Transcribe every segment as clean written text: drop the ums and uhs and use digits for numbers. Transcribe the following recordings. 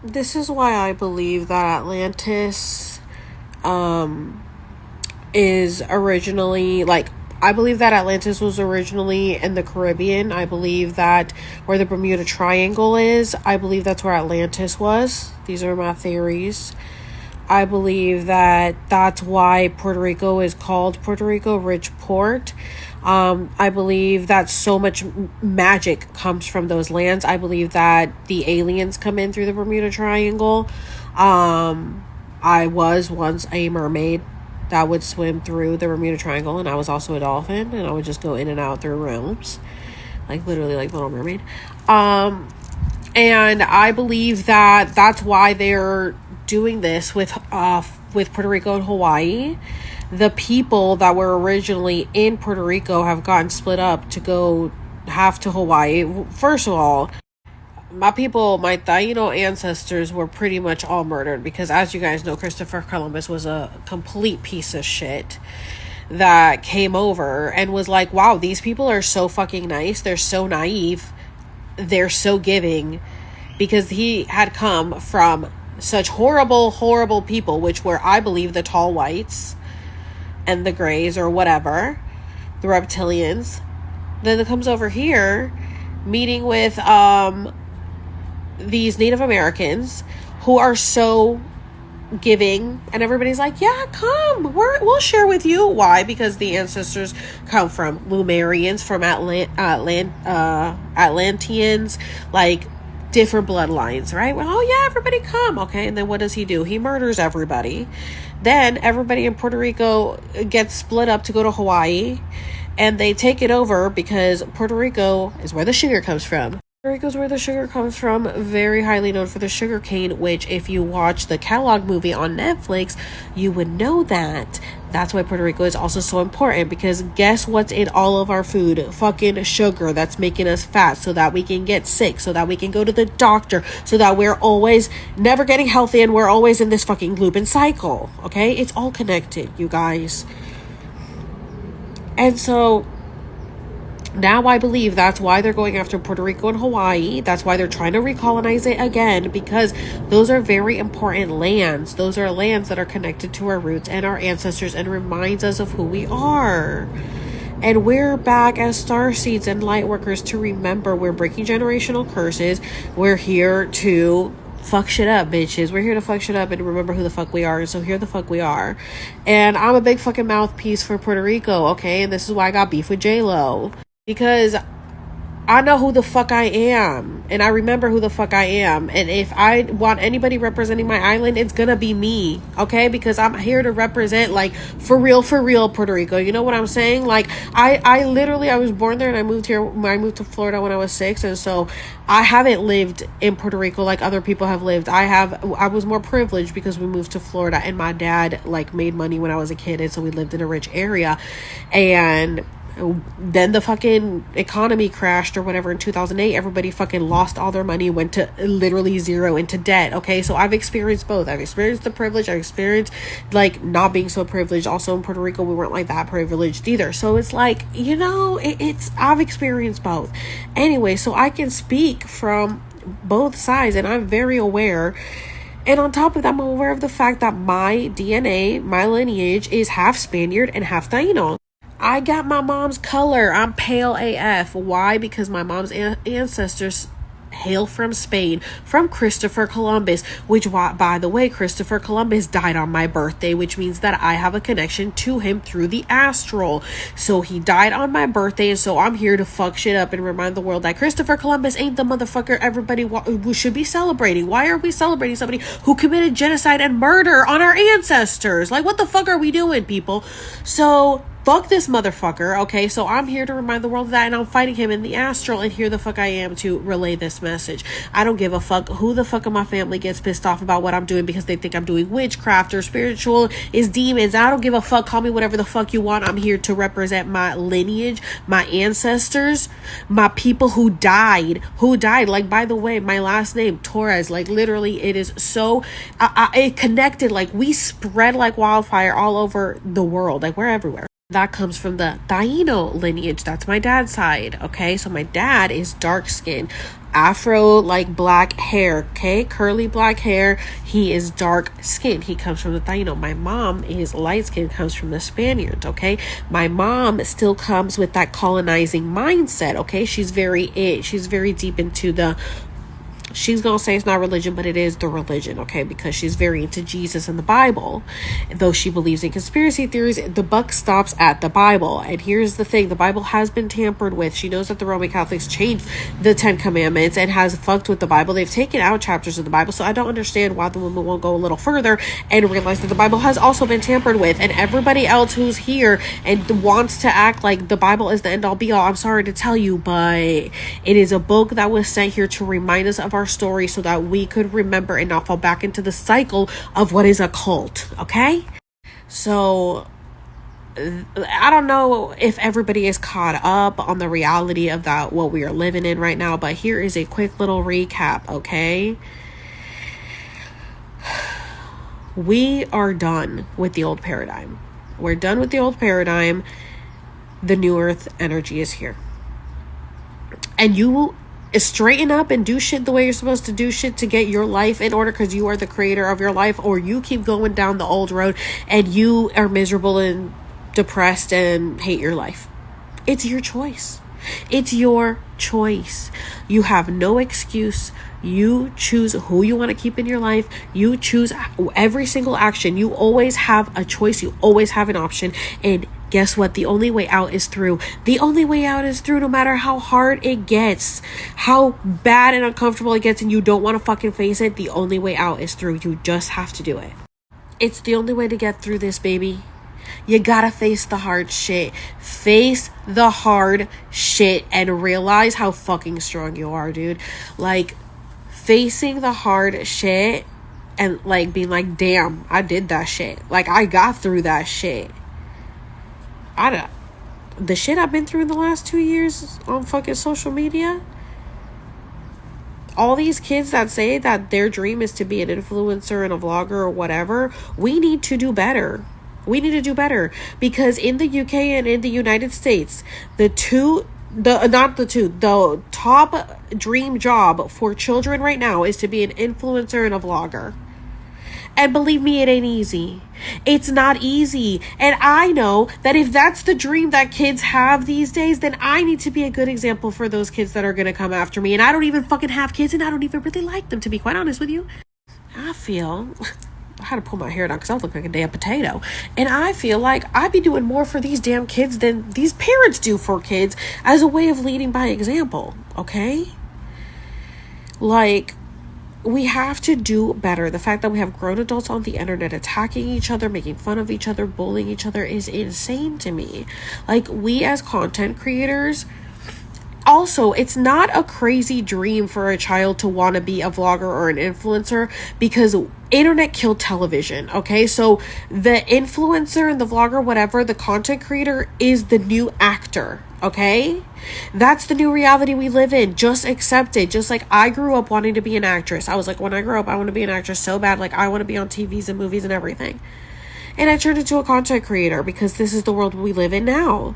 This is why I believe that Atlantis is originally like I believe that Atlantis was originally in the Caribbean. I believe that where the Bermuda Triangle is, I believe that's where Atlantis was. These are my theories. I believe that that's why Puerto Rico is called Puerto Rico, rich port. I believe that so much magic comes from those lands. I believe that the aliens come in through the Bermuda Triangle. I was once a mermaid that would swim through the Bermuda Triangle, and I was also a dolphin, and I would just go in and out through realms, like literally like Little Mermaid. And I believe that that's why they're doing this with Puerto Rico and Hawaii. The people that were originally in Puerto Rico have gotten split up to go half to Hawaii. First of all, my people, my Taino ancestors were pretty much all murdered because, as you guys know, Christopher Columbus was a complete piece of shit that came over and was like, wow, these people are so fucking nice. They're so naive. They're so giving, because he had come from such horrible, horrible people, which were, I believe, the tall whites and the grays or whatever, the reptilians. Then it comes over here meeting with these Native Americans who are so giving, and everybody's like, yeah, come, we'll share with you. Why? Because the ancestors come from Lumerians, from Atlanteans, like different bloodlines, right? Well, oh yeah, everybody come. Okay, and then what does he do? He murders everybody. Then everybody in Puerto Rico gets split up to go to Hawaii, and they take it over because Puerto Rico is where the sugar comes from. Puerto Rico is where the sugar comes from, very highly known for the sugar cane, which if you watch the Kellogg movie on Netflix, you would know that. That's why Puerto Rico is also so important, because guess what's in all of our food? Fucking sugar that's making us fat so that we can get sick, so that we can go to the doctor, so that we're always never getting healthy and we're always in this fucking loop and cycle, okay? It's all connected, you guys. And so now I believe that's why they're going after Puerto Rico and Hawaii. That's why they're trying to recolonize it again, because those are very important lands. Those are lands that are connected to our roots and our ancestors and reminds us of who we are. And we're back as starseeds and light workers to remember we're breaking generational curses. We're here to fuck shit up, bitches. We're here to fuck shit up and remember who the fuck we are. And so here the fuck we are. And I'm a big fucking mouthpiece for Puerto Rico, okay? And this is why I got beef with J-Lo. Because I know who the fuck I am, and I remember who the fuck I am, and if I want anybody representing my island, it's gonna be me, okay? Because I'm here to represent, like, for real Puerto Rico. You know what I'm saying? Like, I literally, I was born there, and I moved to Florida when I was 6, and so I haven't lived in Puerto Rico like other people have lived. I was more privileged because we moved to Florida, and my dad, like, made money when I was a kid, and so we lived in a rich area, and then the fucking economy crashed or whatever in 2008. Everybody fucking lost all their money, went to literally zero into debt. Okay, so I've experienced both. I've experienced the privilege. I've experienced like not being so privileged. Also in Puerto Rico, we weren't like that privileged either. So it's like, you know, it's I've experienced both. Anyway, so I can speak from both sides, and I'm very aware. And on top of that, I'm aware of the fact that my DNA, my lineage is half Spaniard and half Taino. I got my mom's color. I'm pale AF. Why? Because my mom's ancestors hail from Spain, from Christopher Columbus, which, by the way, Christopher Columbus died on my birthday, which means that I have a connection to him through the astral. So he died on my birthday, and so I'm here to fuck shit up and remind the world that Christopher Columbus ain't the motherfucker everybody should be celebrating. Why are we celebrating somebody who committed genocide and murder on our ancestors? Like, what the fuck are we doing, people? So fuck this motherfucker, okay? So I'm here to remind the world of that, and I'm fighting him in the astral, and here the fuck I am to relay this message. I don't give a fuck who the fuck in my family gets pissed off about what I'm doing because they think I'm doing witchcraft or spiritual is demons. I don't give a fuck. Call me whatever the fuck you want. I'm here to represent my lineage, my ancestors, my people who died. Like, by the way, my last name, Torres, like, literally, it is so, it connected, like, we spread like wildfire all over the world. Like, we're everywhere. That comes from the Taino lineage. That's my dad's side, okay? So my dad is dark skinned. afro, like black hair, okay, curly black hair. He is dark skinned. He comes from the Taino. My mom is light skinned, comes from the Spaniards, okay. My mom still comes with that colonizing mindset, okay. She's very deep into the, she's gonna say it's not religion, but it is the religion, okay, because she's very into Jesus and the Bible. Though she believes in conspiracy theories, the buck stops at the Bible. And here's the thing, the Bible has been tampered with. She knows that the Roman Catholics changed the 10 commandments and has fucked with the Bible. They've taken out chapters of the Bible, so I don't understand why the woman won't go a little further and realize that the Bible has also been tampered with. And everybody else who's here and wants to act like the Bible is the end all be all, I'm sorry to tell you, but it is a book that was sent here to remind us of our story so that we could remember and not fall back into the cycle of what is a cult, okay? So I don't know if everybody is caught up on the reality of that, what we are living in right now, but here is a quick little recap, okay? We are done with the old paradigm. We're done with the old paradigm. The new earth energy is here. And you straighten up and do shit the way you're supposed to do shit to get your life in order, because you are the creator of your life, or you keep going down the old road and you are miserable and depressed and hate your life. It's your choice. It's your choice. You have no excuse. You choose who you want to keep in your life. You choose every single action. You always have a choice. You always have an option. And guess what? The only way out is through. The only way out is through, no matter how hard it gets, how bad and uncomfortable it gets, and you don't want to fucking face it. The only way out is through. You just have to do it. It's the only way to get through this, baby. You gotta face the hard shit. Face the hard shit and realize how fucking strong you are, dude. Like, facing the hard shit and like being like, damn, I did that shit. Like, I got through that shit. The shit I've been through in the last 2 years on fucking social media. All these kids that say that their dream is to be an influencer and a vlogger or whatever, we need to do better. We need to do better, because in the UK and in the United States, the top dream job for children right now is to be an influencer and a vlogger. And believe me, it ain't easy. It's not easy. And I know that if that's the dream that kids have these days, then I need to be a good example for those kids that are going to come after me. And I don't even fucking have kids, and I don't even really like them, to be quite honest with you. I had to pull my hair down because I look like a damn potato. And I feel like I'd be doing more for these damn kids than these parents do for kids, as a way of leading by example, okay? Like, we have to do better. The fact that we have grown adults on the internet attacking each other, making fun of each other, bullying each other is insane to me. Like, we as content creators, also, it's not a crazy dream for a child to want to be a vlogger or an influencer, because internet killed television, okay? So the influencer and the vlogger, whatever, the content creator is the new actor, okay? That's the new reality we live in. Just accept it. Just like I grew up wanting to be an actress. I was like, when I grow up, I want to be an actress so bad. Like, I want to be on TVs and movies and everything. And I turned into a content creator because this is the world we live in now.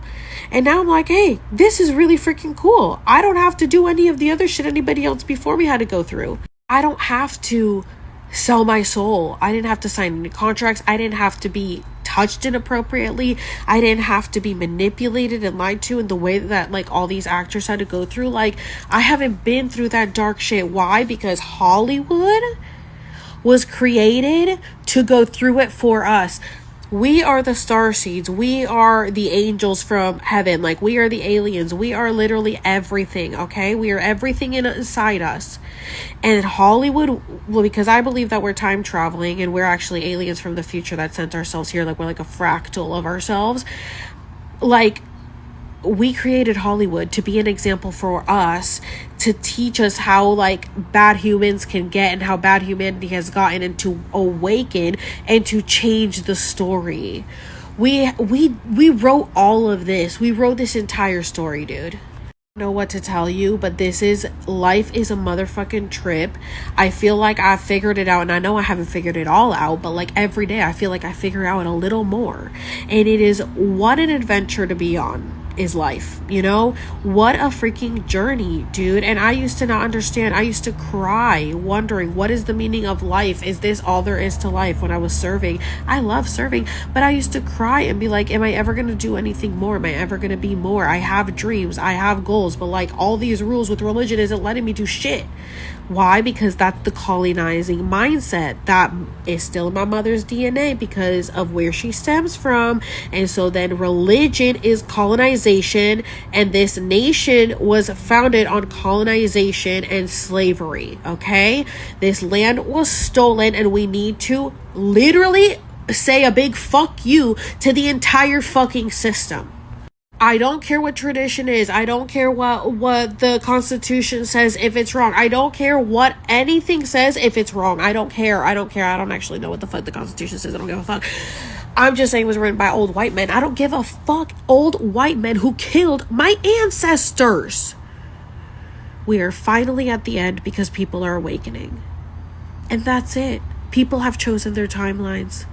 And now I'm like, hey, this is really freaking cool. I don't have to do any of the other shit anybody else before me had to go through. I don't have to sell my soul. I didn't have to sign any contracts. I didn't have to be touched inappropriately. I didn't have to be manipulated and lied to in the way that like all these actors had to go through. Like, I haven't been through that dark shit. Why? Because Hollywood was created to go through it for us. We are the starseeds. We are the angels from heaven. Like, we are the aliens. We are literally everything, okay? We are everything inside us. And Hollywood, well, because I believe that we're time traveling and we're actually aliens from the future that sent ourselves here. Like, we're like a fractal of ourselves. Like, we created Hollywood to be an example for us, to teach us how like bad humans can get and how bad humanity has gotten, and to awaken and to change the story. We wrote all of this. We wrote this entire story, dude. I don't know what to tell you, but life is a motherfucking trip. I feel like I figured it out, and I know I haven't figured it all out, but like every day I feel like I figure out a little more. And it is what an adventure to be on. is life, you know? What a freaking journey, dude. And I used to not understand. I used to cry wondering, what is the meaning of life? Is this all there is to life? When I was serving, I love serving, but I used to cry and be like, am I ever going to do anything more? Am I ever going to be more? I have dreams, I have goals, but like all these rules with religion isn't letting me do shit. Why? Because that's the colonizing mindset that is still in my mother's DNA because of where she stems from. And so then religion is colonization, and this nation was founded on colonization and slavery. Okay, this land was stolen, and we need to literally say a big fuck you to the entire fucking system. I don't care what tradition is. I don't care what the Constitution says if it's wrong. I don't care what anything says if it's wrong. I don't care. I don't actually know what the fuck the Constitution says. I don't give a fuck. I'm just saying it was written by old white men. I don't give a fuck. Old white men who killed my ancestors. We are finally at the end because people are awakening. And that's it. People have chosen their timelines.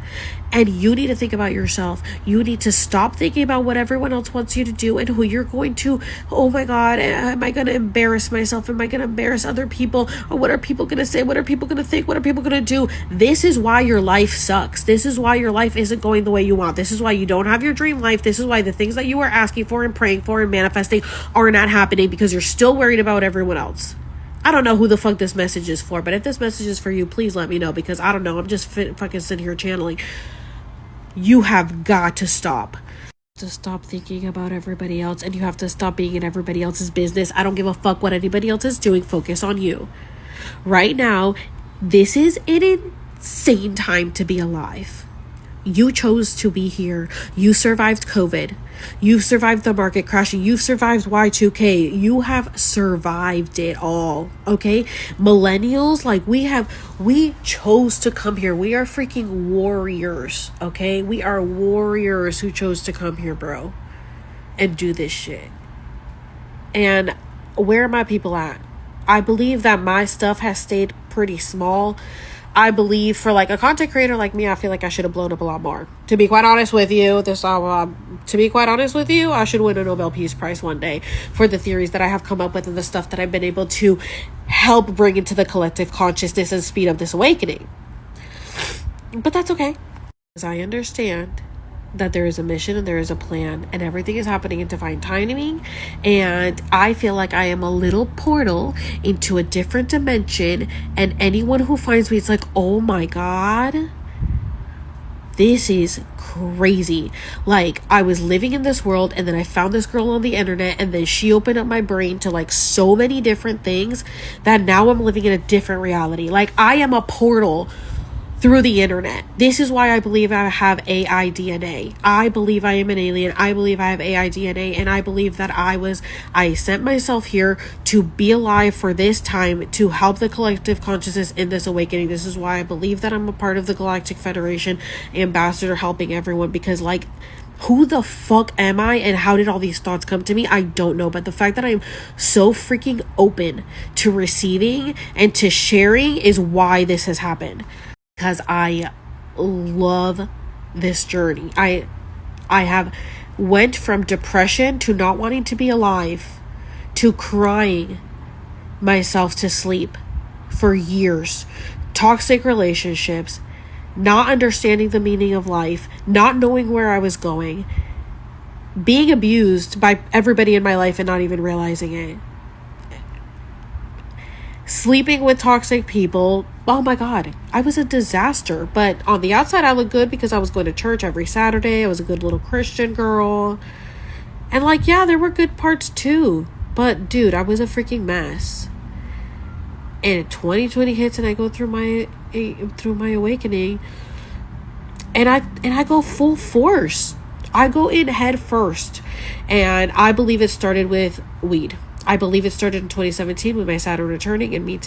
And you need to think about yourself. You need to stop thinking about what everyone else wants you to do and who you're going to, oh my God, am I going to embarrass myself? Am I going to embarrass other people? Or what are people going to say? What are people going to think? What are people going to do? This is why your life sucks. This is why your life isn't going the way you want. This is why you don't have your dream life. This is why the things that you are asking for and praying for and manifesting are not happening because you're still worried about everyone else. I don't know who the fuck this message is for, but if this message is for you, please let me know because I don't know. I'm just fucking sitting here channeling. You have got to stop. To stop thinking about everybody else, and you have to stop being in everybody else's business. I don't give a fuck what anybody else is doing. Focus on you. Right now, this is an insane time to be alive. You chose to be here. You survived COVID. You've survived the market crashing. You've survived Y2K. You have survived it all. Okay? Millennials, like we chose to come here. We are freaking warriors. Okay? We are warriors who chose to come here, bro, and do this shit. And where are my people at? I believe that my stuff has stayed pretty small. I believe for like a content creator like me, I feel like I should have blown up a lot more. To be quite honest with you, I should win a Nobel Peace Prize one day for the theories that I have come up with and the stuff that I've been able to help bring into the collective consciousness and speed up this awakening. But that's okay, because I understand that there is a mission and there is a plan and everything is happening in divine timing, and I feel like I am a little portal into a different dimension, and anyone who finds me, it's like, oh my God, this is crazy. Like, I was living in this world and then I found this girl on the internet, and then she opened up my brain to like so many different things that now I'm living in a different reality. Like, I am a portal through the internet. This is why I believe I have AI DNA. I believe I am an alien. I believe I have AI DNA. And I believe that I sent myself here to be alive for this time, to help the collective consciousness in this awakening. This is why I believe that I'm a part of the Galactic Federation, ambassador, helping everyone, because like, who the fuck am I and how did all these thoughts come to me? I don't know. But the fact that I'm so freaking open to receiving and to sharing is why this has happened. Because I love this journey. I have went from depression to not wanting to be alive to crying myself to sleep for years. Toxic relationships, not understanding the meaning of life, not knowing where I was going, being abused by everybody in my life and not even realizing it. Sleeping with toxic people. Oh my God, I was a disaster. But on the outside, I looked good because I was going to church every Saturday. I was a good little Christian girl. And like, yeah, there were good parts too. But dude, I was a freaking mess. And 2020 hits and I go through my awakening. And I go full force. I go in head first. And I believe it started with weed. I believe it started in 2017 with my Saturn returning and me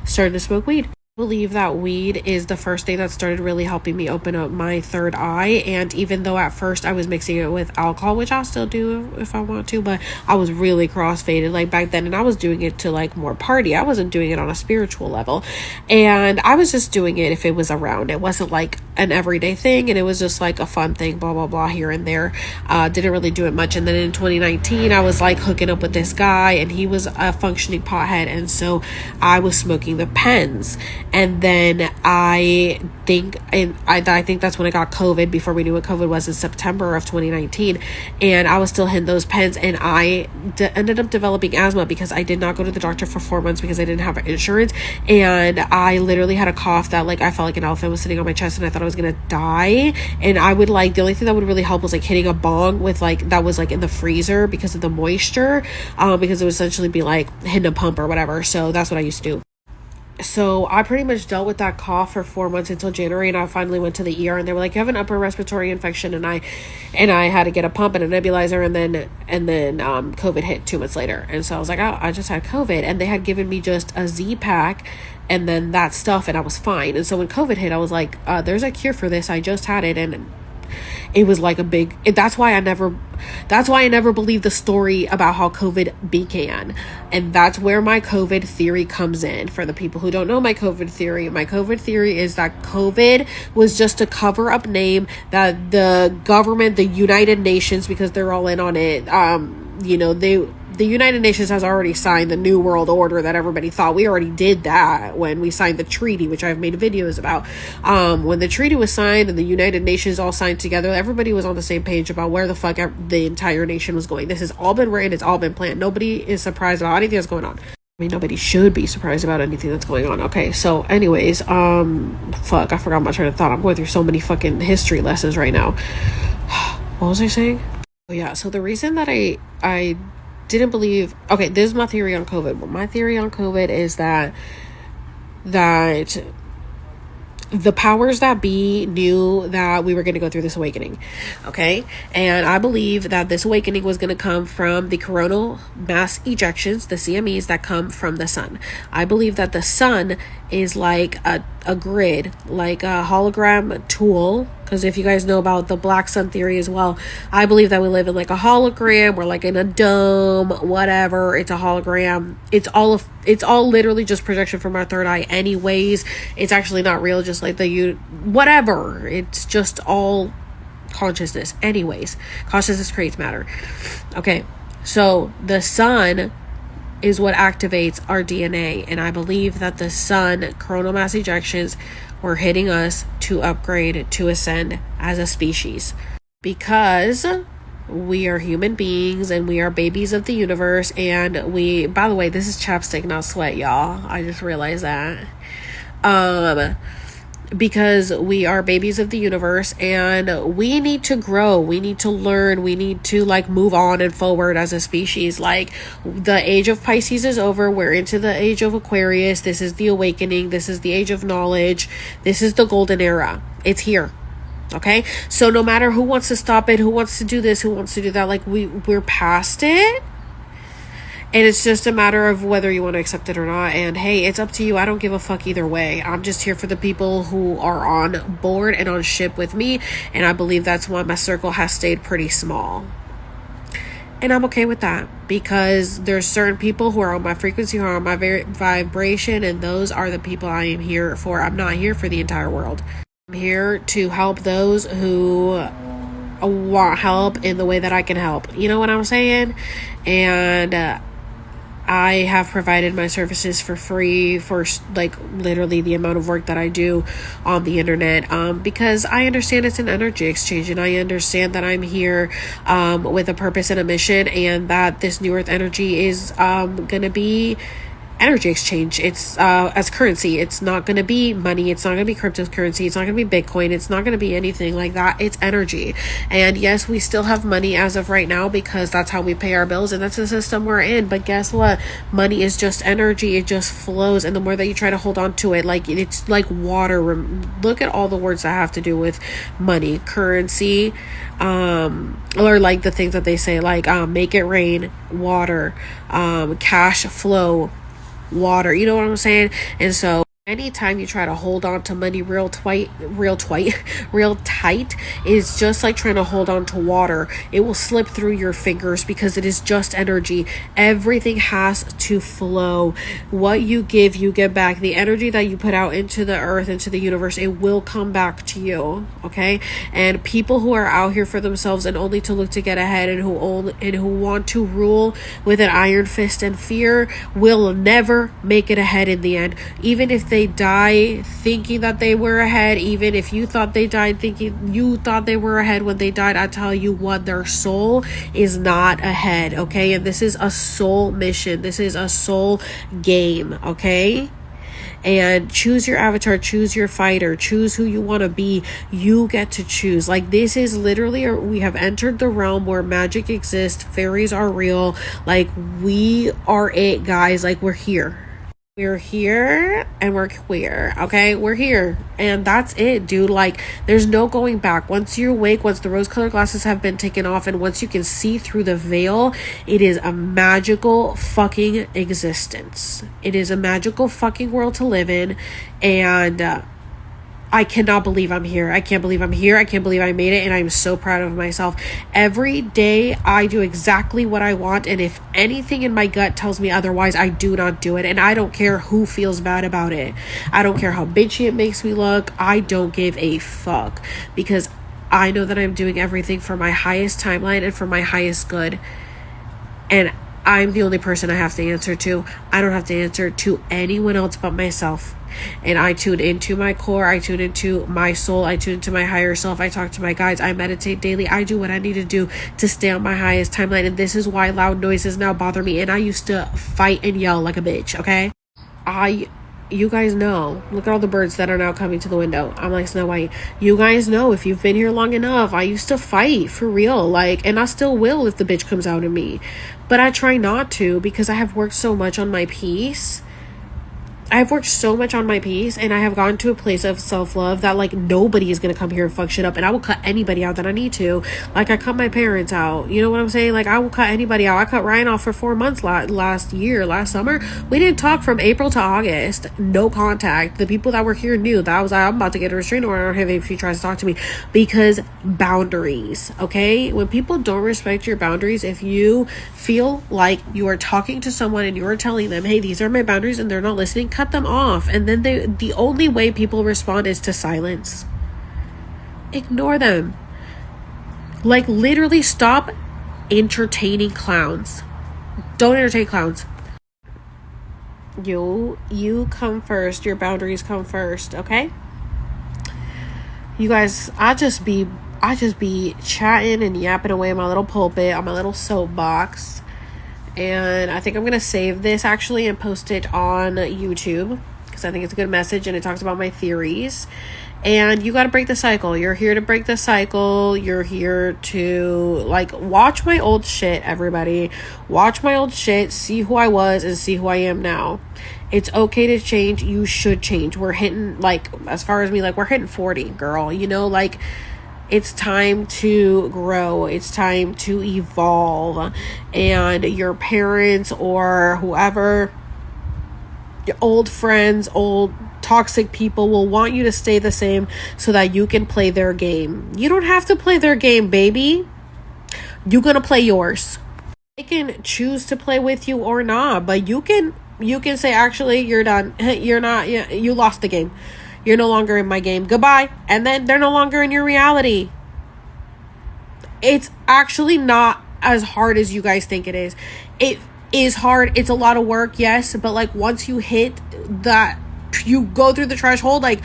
starting to smoke weed. I believe that weed is the first thing that started really helping me open up my third eye. And even though at first I was mixing it with alcohol, which I'll still do if I want to, but I was really crossfaded like back then, and I was doing it to like more party. I wasn't doing it on a spiritual level, and I was just doing it if it was around. It wasn't like an everyday thing, and it was just like a fun thing, blah blah blah, here and there. Didn't really do it much. And then in 2019 I was like hooking up with this guy, and he was a functioning pothead, and so I was smoking the pens. And then I think that's when I got COVID, before we knew what COVID was, in September of 2019. And I was still hitting those pens, and I ended up developing asthma because I did not go to the doctor for 4 months because I didn't have insurance. And I literally had a cough that like I felt like an elephant was sitting on my chest, and I thought I was gonna die. And I would like, the only thing that would really help was like hitting a bong with like, that was like in the freezer because of the moisture, because it would essentially be like hitting a pump or whatever. So that's what I used to do. So I pretty much dealt with that cough for 4 months until January, and I finally went to the ER, and they were like, you have an upper respiratory infection, and I had to get a pump and a nebulizer, and then COVID hit 2 months later. And so I was like, oh, I just had COVID, and they had given me just a Z-Pack and then that stuff, and I was fine. And so when COVID hit, I was like, there's a cure for this, I just had it. And it was like a big, that's why I never believed the story about how COVID began. And that's where my COVID theory comes in. For the people who don't know my COVID theory is that COVID was just a cover up name that the government, the United Nations, because they're all in on it, the United Nations has already signed the New World Order that everybody thought. We already did that when we signed the treaty, which I've made videos about. When the treaty was signed and the United Nations all signed together, everybody was on the same page about where the fuck the entire nation was going. This has all been written. It's all been planned. Nobody is surprised about anything that's going on. I mean, nobody should be surprised about anything that's going on. Okay, so anyways, fuck, I forgot my train of thought. I'm going through so many fucking history lessons right now. What was I saying? Oh yeah, so the reason that I didn't believe, okay, this is my theory on COVID. But my theory on COVID is that the powers that be knew that we were going to go through this awakening, okay? And I believe that this awakening was going to come from the coronal mass ejections, the CMEs that come from the sun. I believe that the sun is like a grid, like a hologram tool. Because if you guys know about the black sun theory as well, I believe that we live in like a hologram. We're like in a dome, whatever. It's a hologram. It's all literally just projection from our third eye anyways. It's actually not real, just like whatever. It's just all consciousness anyways. Consciousness creates matter. Okay, so the sun is what activates our DNA. And I believe that the sun, coronal mass ejections, were hitting us to upgrade, to ascend as a species. Because we are human beings and we are babies of the universe. And we, by the way, this is chapstick, not sweat, y'all. I just realized that. Because we are babies of the universe and we need to grow, we need to learn, we need to like move on and forward as a species. Like, the age of Pisces is over, we're into the age of Aquarius. This is the awakening, this is the age of knowledge, this is the golden era. It's here. Okay, so no matter who wants to stop it, who wants to do this, who wants to do that, like we're past it. And it's just a matter of whether you want to accept it or not. And hey, it's up to you. I don't give a fuck either way. I'm just here for the people who are on board and on ship with me. And I believe that's why my circle has stayed pretty small. And I'm okay with that, because there's certain people who are on my frequency, who are on my vibration. And those are the people I am here for. I'm not here for the entire world. I'm here to help those who want help in the way that I can help. You know what I'm saying? And I have provided my services for free for like literally the amount of work that I do on the internet, because I understand it's an energy exchange, and I understand that I'm here with a purpose and a mission, and that this new earth energy is gonna be energy exchange. It's as currency. It's not going to be money. It's not going to be cryptocurrency. It's not going to be Bitcoin. It's not going to be anything like that. It's energy. And yes, we still have money as of right now because that's how we pay our bills and that's the system we're in. But guess what? Money is just energy. It just flows. And the more that you try to hold on to it, like it's like water. Look at all the words that have to do with money, currency, or like the things that they say, like make it rain, water, cash flow, water, you know what I'm saying? And so Anytime you try to hold on to money real tight, is just like trying to hold on to water. It will slip through your fingers because it is just energy. Everything has to flow. What you give, you get back. The energy that you put out into the earth, into the universe, it will come back to you. Okay? And people who are out here for themselves and only to look to get ahead, and who want to rule with an iron fist and fear, will never make it ahead in the end. Even if they die thinking that they were ahead, even if you thought they died thinking you thought they were ahead when they died, I tell you what, their soul is not ahead. Okay? And this is a soul mission. This is a soul game. Okay? And choose your avatar, choose your fighter, choose who you want to be. You get to choose. Like, this is literally, we have entered the realm where magic exists, fairies are real. Like, we are it, guys. Like, we're here. We're here and we're queer. Okay, we're here, and that's it, dude. Like, there's no going back. Once you're awake, once the rose-colored glasses have been taken off, and once you can see through the veil, it is a magical fucking existence. It is a magical fucking world to live in. And I cannot believe I'm here. I can't believe I'm here. I can't believe I made it. And I'm so proud of myself. Every day I do exactly what I want. And if anything in my gut tells me otherwise, I do not do it. And I don't care who feels bad about it. I don't care how bitchy it makes me look. I don't give a fuck. Because I know that I'm doing everything for my highest timeline and for my highest good. And I'm the only person I have to answer to. I don't have to answer to anyone else but myself. And I tune into my core, I tune into my soul, I tune into my higher self, I talk to my guides, I meditate daily, I do what I need to do to stay on my highest timeline. And this is why loud noises now bother me. And I used to fight and yell like a bitch, okay? You guys know, look at all the birds that are now coming to the window. I'm like Snow White. You guys know, if you've been here long enough, I used to fight for real. Like, and I still will if the bitch comes out of me. But I try not to, because I have worked so much on my peace. I've worked so much on my peace, and I have gone to a place of self-love that, like, nobody is going to come here and fuck shit up. And I will cut anybody out that I need to. Like, I cut my parents out. You know what I'm saying? Like, I will cut anybody out. I cut Ryan off for 4 months last summer. We didn't talk from April to August. No contact. The people that were here knew that I was like, I'm about to get a restraining order on him if he tries to talk to me. Because boundaries, okay? When people don't respect your boundaries, if you feel like you are talking to someone and you are telling them, hey, these are my boundaries, and they're not listening, cut them off. And then the only way people respond is to silence. Ignore them. Like, literally stop entertaining clowns. Don't entertain clowns. You come first. Your boundaries come first, okay? You guys, I just be chatting and yapping away in my little pulpit, on my little soapbox. And I think I'm going to save this actually and post it on YouTube, because I think it's a good message and it talks about my theories. And you got to break the cycle. You're here to break the cycle. You're here to, like, watch my old shit, everybody. Watch my old shit, see who I was and see who I am now. It's okay to change. You should change. We're hitting, like, as far as me, like, we're hitting 40, girl. You know, like, it's time to grow. It's time to evolve. And your parents or whoever, your old friends, old toxic people will want you to stay the same so that you can play their game. You don't have to play their game, baby. You're gonna play yours. They can choose to play with you or not, but you can say, actually, you're done. You lost the game. You're no longer in my game. Goodbye. And then they're no longer in your reality. It's actually not as hard as you guys think it is. It is hard. It's a lot of work, yes. But, like, once you hit that, you go through the threshold, like,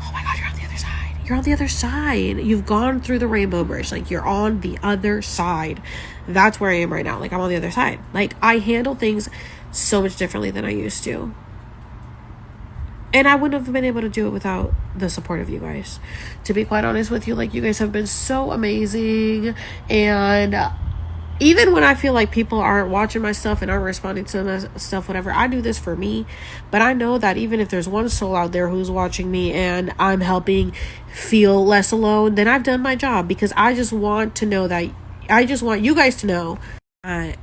oh my God, you're on the other side. You're on the other side. You've gone through the rainbow bridge. Like, you're on the other side. That's where I am right now. Like, I'm on the other side. Like, I handle things so much differently than I used to. And I wouldn't have been able to do it without the support of you guys. To be quite honest with you, like, you guys have been so amazing. And even when I feel like people aren't watching my stuff and aren't responding to my stuff, whatever, I do this for me. But I know that even if there's one soul out there who's watching me and I'm helping feel less alone, then I've done my job. Because I just want to know that, I just want you guys to know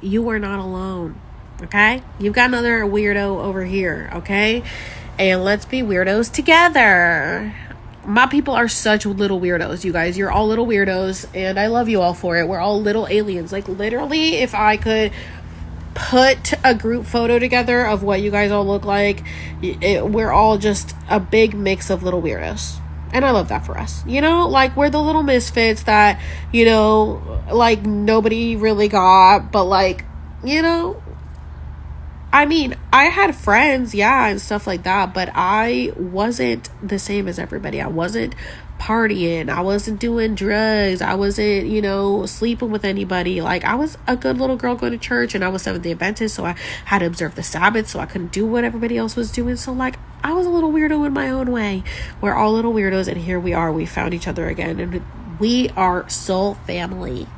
you are not alone. Okay? You've got another weirdo over here. Okay? and let's be weirdos together. My people are such little weirdos, you guys. You're all little weirdos, and I love you all for it. We're all little aliens. Like, literally, if I could put a group photo together of what you guys all look like, we're all just a big mix of little weirdos. And I love that for us. You know, like, we're the little misfits that, you know, like, nobody really got, but, like, you know, I mean, I had friends, yeah, and stuff like that, but I wasn't the same as everybody. I wasn't partying. I wasn't doing drugs. I wasn't, you know, sleeping with anybody. Like, I was a good little girl going to church, and I was Seventh-day Adventist, so I had to observe the Sabbath, so I couldn't do what everybody else was doing. So, like, I was a little weirdo in my own way. We're all little weirdos, and here we are. We found each other again, and we are soul family.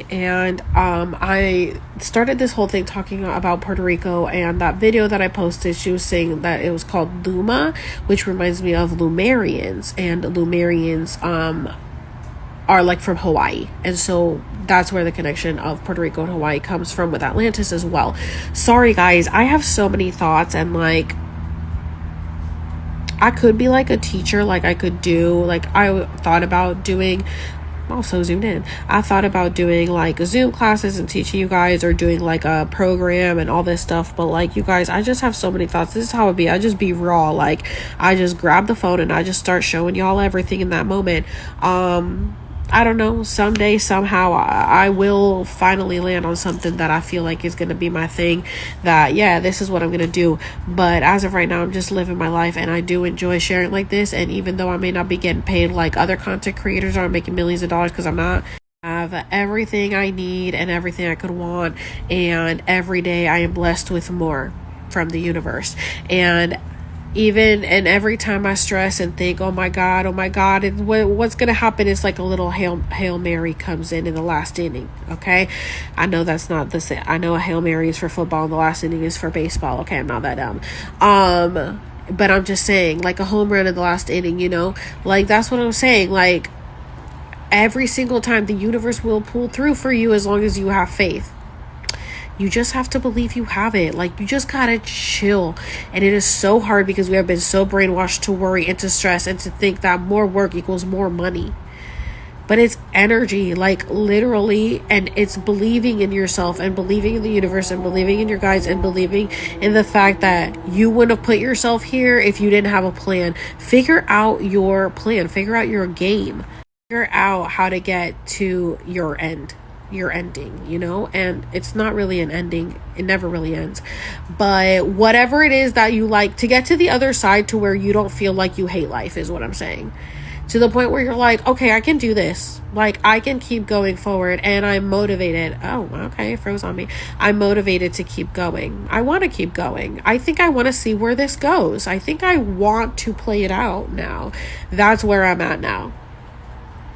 And I started this whole thing talking about Puerto Rico, and that video that I posted, she was saying that it was called Luma, which reminds me of Lumerians, and Lumerians are like from Hawaii, and so that's where the connection of Puerto Rico and Hawaii comes from, with Atlantis as well. Sorry guys, I have so many thoughts, and like, I could be like a teacher, like I could do, like, I thought about doing, also zoomed in, I thought about doing like Zoom classes and teaching you guys, or doing like a program and all this stuff, but like, you guys, I just have so many thoughts. This is how it be. I just be raw. Like, I just grab the phone and I just start showing y'all everything in that moment. I don't know, someday, somehow, I will finally land on something that I feel like is going to be my thing, that, yeah, this is what I'm going to do. But as of right now, I'm just living my life, and I do enjoy sharing like this. And even though I may not be getting paid like other content creators are, making millions of dollars, because I'm not, I have everything I need and everything I could want, and every day I am blessed with more from the universe. And every time I stress and think, oh my God, what's gonna happen, is like a little Hail Mary comes in the last inning. Okay, I know that's not the same. I know a Hail Mary is for football and the last inning is for baseball. Okay, I'm not that dumb. But I'm just saying, like, a home run in the last inning, you know, like, that's what I'm saying. Like, every single time, the universe will pull through for you, as long as you have faith. You just have to believe you have it. Like, you just gotta chill. And it is so hard, because we have been so brainwashed to worry and to stress and to think that more work equals more money. But it's energy, like, literally, and it's believing in yourself, and believing in the universe, and believing in your guides, and believing in the fact that you wouldn't have put yourself here if you didn't have a plan. Figure out your plan. Figure out your game. Figure out how to get to your end. Your ending, you know, and it's not really an ending. It never really ends. But whatever it is that you like, to get to the other side, to where you don't feel like you hate life, is what I'm saying. To the point where you're like, okay, I can do this. Like, I can keep going forward, and I'm motivated. Oh, okay, it froze on me. I'm motivated to keep going. I want to keep going. I think I want to see where this goes. I think I want to play it out now. That's where I'm at now.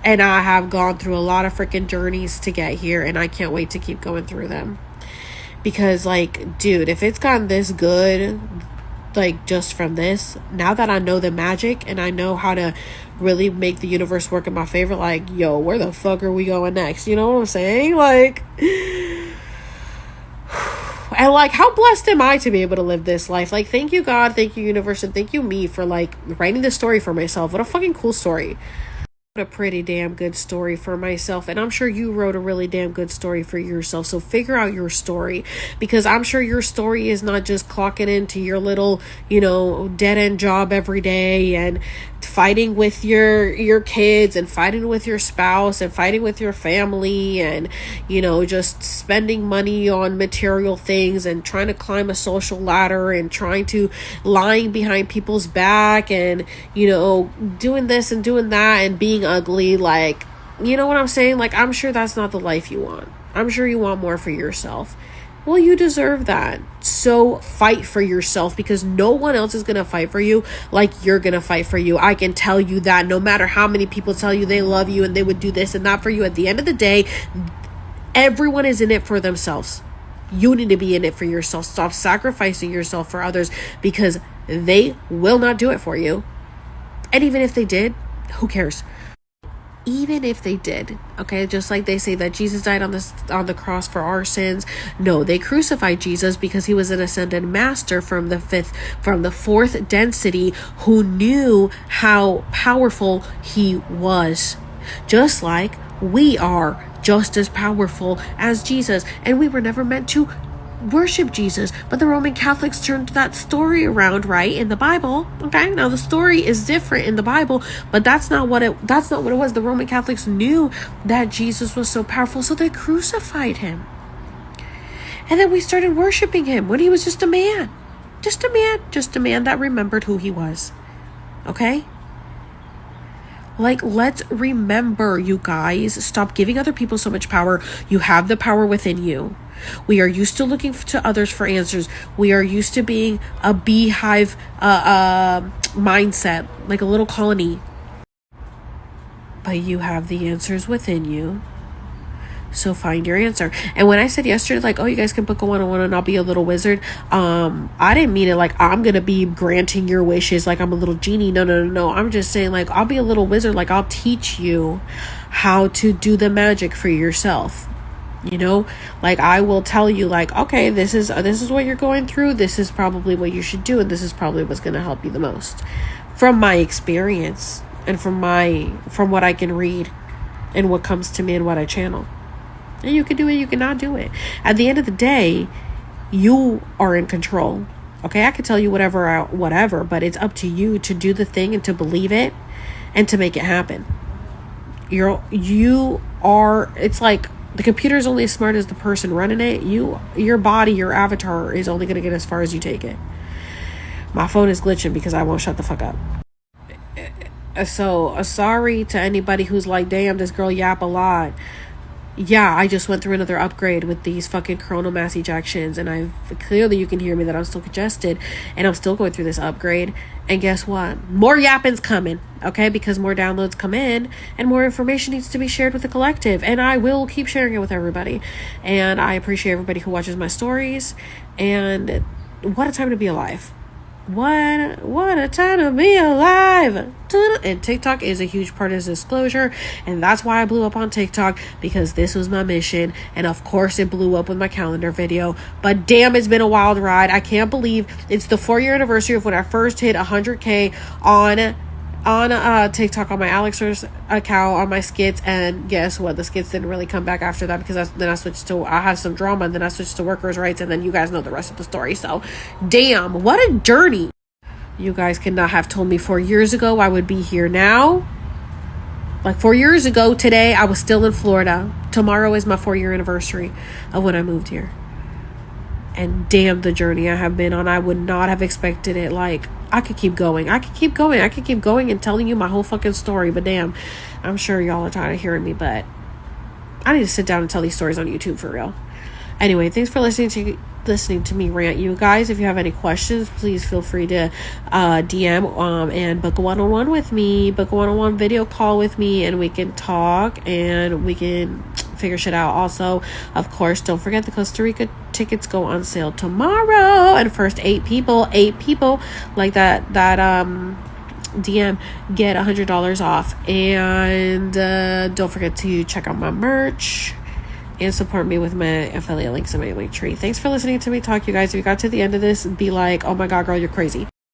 And I have gone through a lot of freaking journeys to get here, and I can't wait to keep going through them. Because, like, dude, if it's gotten this good, like, just from this, now that I know the magic and I know how to really make the universe work in my favor, like, yo, where the fuck are we going next? You know what I'm saying? Like, and like, how blessed am I to be able to live this life? Like, thank you, God, thank you, universe, and thank you, me, for like writing this story for myself. What a fucking cool story. A pretty damn good story for myself, and I'm sure you wrote a really damn good story for yourself. So figure out your story, because I'm sure your story is not just clocking into your little, you know, dead-end job every day, and fighting with your kids, and fighting with your spouse, and fighting with your family, and, you know, just spending money on material things, and trying to climb a social ladder, and trying to lying behind people's back, and, you know, doing this and doing that, and being ugly. Like, you know what I'm saying? Like, I'm sure that's not the life you want. I'm sure you want more for yourself. Well, you deserve that. So fight for yourself, because no one else is going to fight for you like you're going to fight for you. I can tell you that, no matter how many people tell you they love you and they would do this and that for you, at the end of the day, everyone is in it for themselves. You need to be in it for yourself. Stop sacrificing yourself for others, because they will not do it for you. And even if they did, who cares? even if they did, okay, just like they say that Jesus died on the cross for our sins. No, they crucified Jesus because he was an ascended master from the fourth density who knew how powerful he was. Just like we are just as powerful as Jesus, and we were never meant to worship Jesus. But the Roman Catholics turned that story around, right, in the Bible. Okay, now the story is different in the Bible, but that's not what it was. The Roman Catholics knew that Jesus was so powerful, so they crucified him. And then we started worshiping him when he was just a man. Just a man that remembered who he was. Okay? Like, let's remember, you guys. Stop giving other people so much power. You have the power within you. We are used to looking to others for answers. We are used to being a beehive mindset, like a little colony. But you have the answers within you. So find your answer. And when I said yesterday, like, oh, you guys can book a one-on-one and I'll be a little wizard, I didn't mean it like I'm gonna be granting your wishes like I'm a little genie. No. I'm just saying, like, I'll be a little wizard. Like, I'll teach you how to do the magic for yourself. You know, like, I will tell you, like, okay, this is what you're going through. This is probably what you should do, and this is probably what's gonna help you the most, from my experience and from what I can read and what comes to me and what I channel. And you can do it, you cannot do it. At the end of the day, you are in control. Okay, I can tell you whatever, but it's up to you to do the thing and to believe it and to make it happen. It's like the computer is only as smart as the person running it. Your body, your avatar is only going to get as far as you take it. My phone is glitching because I won't shut the fuck up. So, sorry to anybody who's like, damn, this girl yap a lot. Yeah, I just went through another upgrade with these fucking coronal mass ejections, and clearly you can hear me that I'm still congested, and I'm still going through this upgrade. And guess what? More yapping's coming, okay? Because more downloads come in, and more information needs to be shared with the collective, and I will keep sharing it with everybody. And I appreciate everybody who watches my stories, and what a time to be alive. What a time to be alive. And TikTok is a huge part of this disclosure, and that's why I blew up on TikTok, because this was my mission. And of course it blew up with my calendar video, but damn, it's been a wild ride. I can't believe it's the 4-year anniversary of when I first hit 100K on TikTok, on my Alexers account, on my skits. And guess what? The skits didn't really come back after that, because I had some drama, and then I switched to workers' rights, and then you guys know the rest of the story. So damn, what a journey. You guys could not have told me 4 years ago I would be here now. Like 4 years ago today, I was still in Florida. Tomorrow is my 4-year anniversary of when I moved here. And damn, the journey I have been on. I would not have expected it. Like, I could keep going and telling you my whole fucking story. But damn, I'm sure y'all are tired of hearing me. But I need to sit down and tell these stories on YouTube for real. Anyway, thanks for listening to me rant, you guys. If you have any questions, please feel free to DM and book a one-on-one with me. Book a one-on-one video call with me, and we can talk and we can figure shit out. Also, of course, don't forget the Costa Rica tickets go on sale tomorrow, and first 8 people like that DM get $100 off. And don't forget to check out my merch and support me with my affiliate links in my link tree. Thanks for listening to me talk, you guys. If you got to the end of this, be like, oh my god, girl, you're crazy.